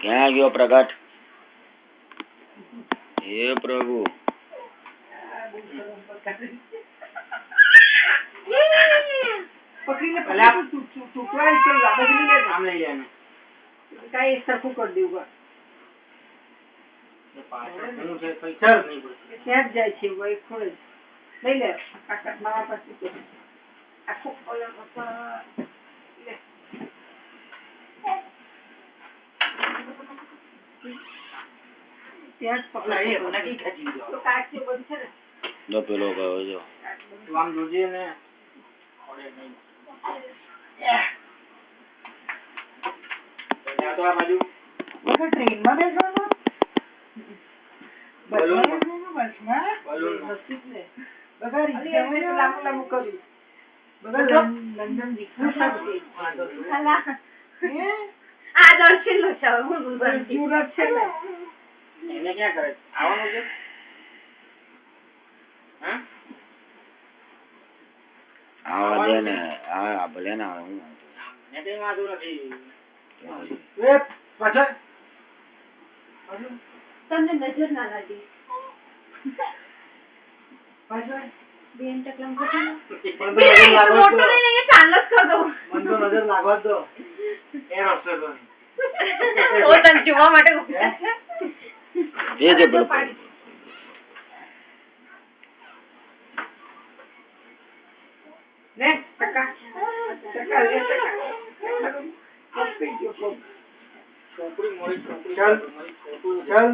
ક્યાં ગયો પ્રગટ? હે પ્રભુ પકડીને પેલા ટુકડા તો લાબગલી લે નામ લઈ લેને કાઈ સરખું કરી દેવું એ પાછળ હું છે પૈસા નહીં પડે ક્યાં જાય છે ભાઈ ખોળે લઈ લે કાકા મારા પાસે આખો ઓલો લે ત્યાં પકડા એ મને કી ખાજી ગયો તો કાચે બંધ છે ને લો પેલો ગયો જો તું આમ જોજે ને ઓડે નહીં તો આ બાજુ તો ટ્રેનમાં બેસવાનું બલૂન બસમાં બલૂન મસ્તી ને બગા રિક્ષામાં લાંબુ કરી બગા લંડન રિક્ષા છે હાલા હે આ દર્શન લો છે હું સુરત છે ને એને ક્યાં કરે આવવાનું છે હા આવા દે ને આ ભલે ને આવે હું ને કઈ વાંધો નથી એ પાછળ તમને નજર ના લાગે પાછળ બેન ટકલમ કરતો મોટો લઈને એ ચાલસ કર દો મન તો નજર લાગવા દો એ રસ્તો તો ઓ તને જોવા માટે એ જે પેલો ને ટકા લે ટકા છોકરી મોરી છોકરી ચાલ ચાલ